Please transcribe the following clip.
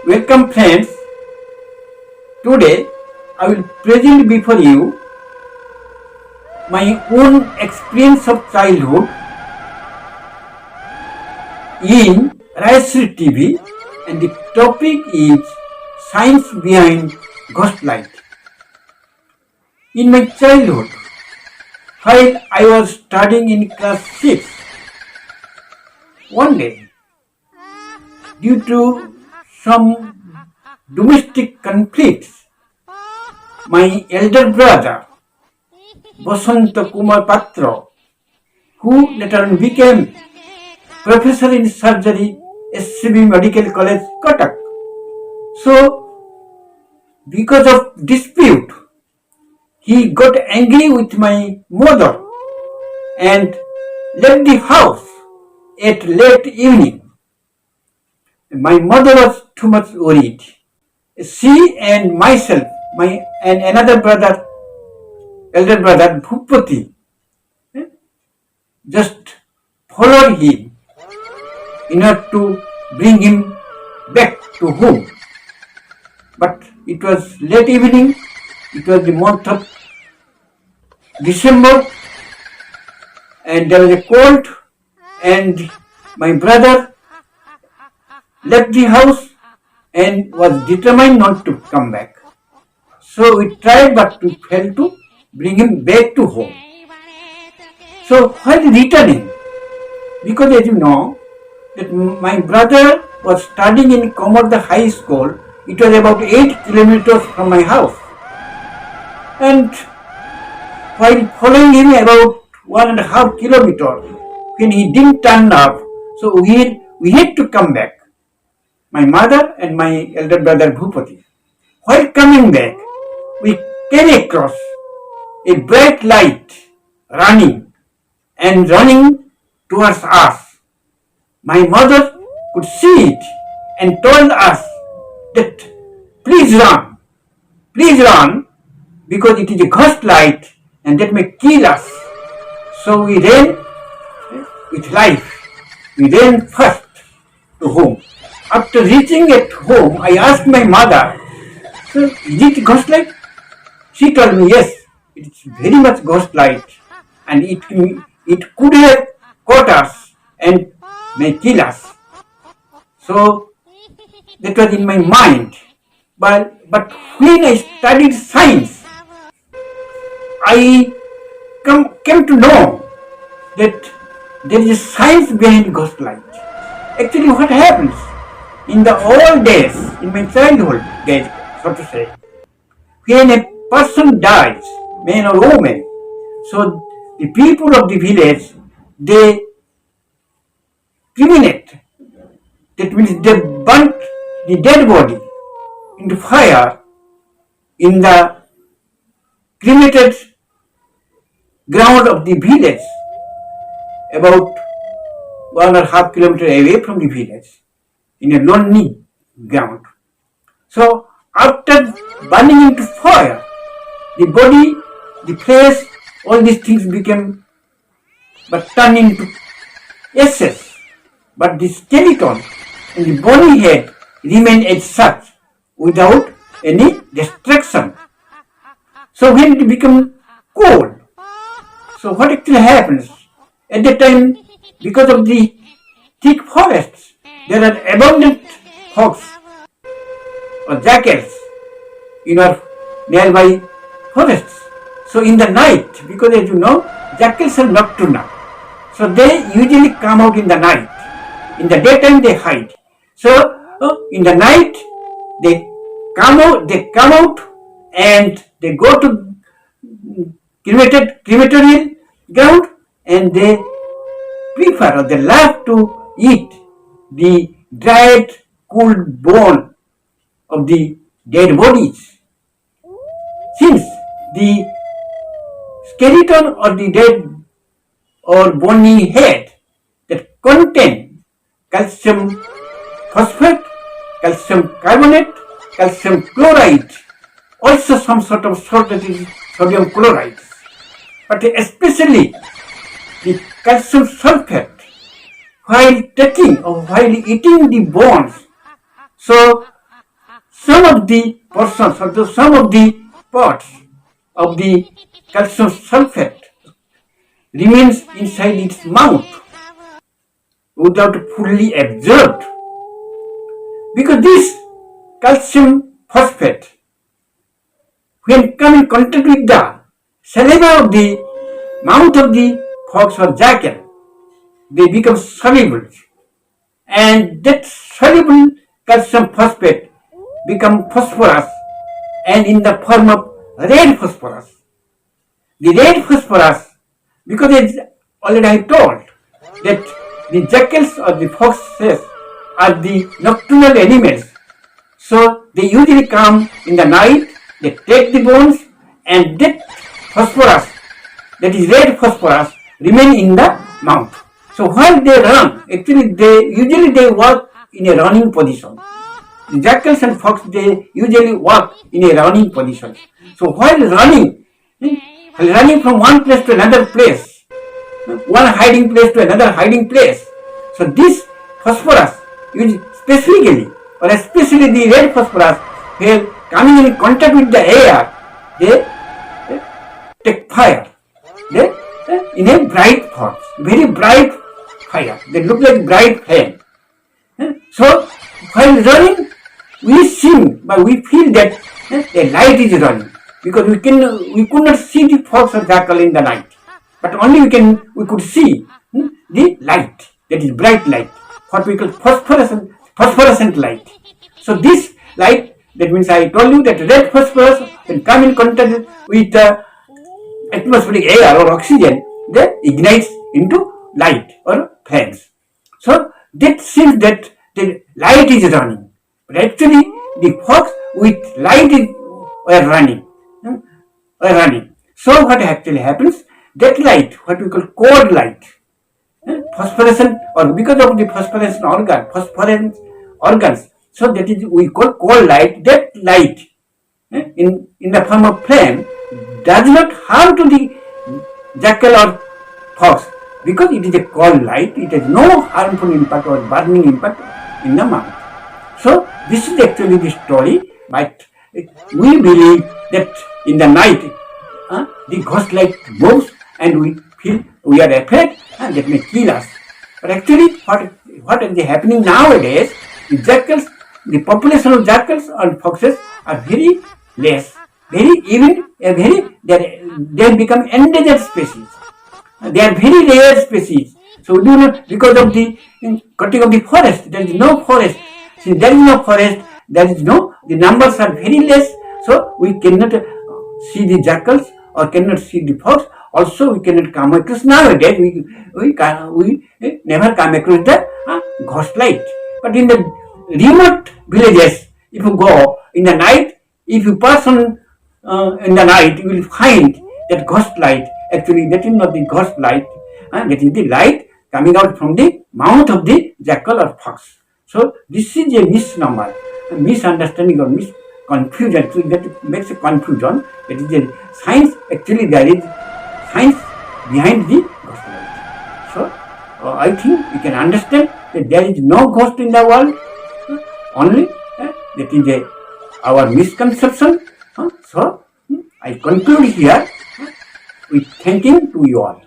Welcome friends. Today I will present before you my own experience of childhood in rayshreet TV, and the topic is science behind ghost light. In my childhood, while I was studying in class 6, one day, due to some domestic conflicts, my elder brother, Kumar Patra, who later on became professor in surgery, SCB Medical College, Cuttack. So, because of dispute, he got angry with my mother and left the house at late evening. My mother was too much worried. She and myself, and another brother, elder brother Bhupati, just followed him in order to bring him back to home. But it was late evening, it was the month of December, and there was a cold, and my brother left the house and was determined not to come back. So we tried, but we failed to bring him back to home. So while returning, because as you know, that my brother was studying in Kumar High School, it was about 8 kilometers from my house. And while following him about 1.5 kilometers, when he didn't turn up, so we had to come back. My mother and my elder brother Bhupati. While coming back, we came across a bright light running towards us. My mother could see it and told us that please run, because it is a ghost light and that may kill us. So we ran with life. We ran first to home. After reaching at home, I asked my mother, "So is it ghost light?" She told me, yes, it's very much ghost light, and it could have caught us and may kill us. So that was in my mind. But when I studied science, I came to know that there is a science behind ghost light. Actually, what happens in the old days, in my childhood days, so to say, when a person dies, man or woman, so the people of the village, they cremate. That means they burnt the dead body into fire in the cremated ground of the village, about 1.5 kilometers away from the village, in a lonely ground. So after burning into fire, the body, the flesh, all these things turned into ashes. But the skeleton and the bony head remained as such, without any destruction. So when it becomes cold, so what actually happens? At that time, because of the thick forests, there are abundant hawks or jackals in our nearby forests. So in the night, because as you know, jackals are nocturnal, so they usually come out in the night. In the daytime they hide. So in the night they come out and they go to crematorial ground, and they prefer or they love to eat the dried, cooled bone of the dead bodies. Since the skeleton or the dead or bony head that contain calcium phosphate, calcium carbonate, calcium chloride, also some sort of salt, that is sodium chloride, but especially the calcium sulfate, while taking or while eating the bones, so of the portions or some of the parts of the calcium sulfate remains inside its mouth without fully absorbed. Because this calcium phosphate, when come in contact with the saliva of the mouth of the fox or jackal, they become soluble. And that soluble calcium phosphate become phosphorus and in the form of red phosphorus. The red phosphorus, because it's already I told that the jackals or the foxes are the nocturnal animals. So they usually come in the night, they take the bones and that phosphorus, that is red phosphorus, remain in the mouth. So while they run, actually they walk in a running position. The jackals and fox, they usually walk in a running position. So while running from one place to another place, one hiding place to another hiding place. So this phosphorus, specifically or especially the red phosphorus, when coming in contact with the air, they take fire. They in a bright form, very bright fire. They look like bright flame. So while running, we see, but we feel that the light is running because we could not see the fox or jackal in the night, but only we could see the light, that is bright light, what we call phosphorescent light. So this light, that means I told you that red phosphorus when come in contact with atmospheric air or oxygen, they ignites into light or flames. So that seems that the light is running, but actually the fox with light were running. So what actually happens? That light, what we call cold light, phosphorescent, or because of the phosphorescent organs, so that is we call cold light. That light in the form of flame does not harm to the jackal or fox because it is a cold light. It has no harmful impact or burning impact in the mouth. So this is actually the story, but we believe that in the night the ghost light moves and we feel we are afraid and that may kill us. But actually what is happening nowadays, the jackals, the population of jackals and foxes are very less, they have become endangered species. They are very rare species. So we do not, because of the cutting of the forest, there is no forest. Since there is no forest, the numbers are very less. So we cannot see the jackals or cannot see the fox. Also we cannot come across nowadays. We never come across the ghost light. But in the remote villages, if you go in the night, if you pass on in the night, you will find that ghost light. Actually, that is not the ghost light. That is the light coming out from the mouth of the jackal or fox. So this is a misnomer, a misunderstanding or confusion. Actually, that makes a confusion. That is a science. Actually, there is science behind the ghost light. So I think you can understand that there is no ghost in the world. Only that is our misconception. So I conclude here with thanking to you all.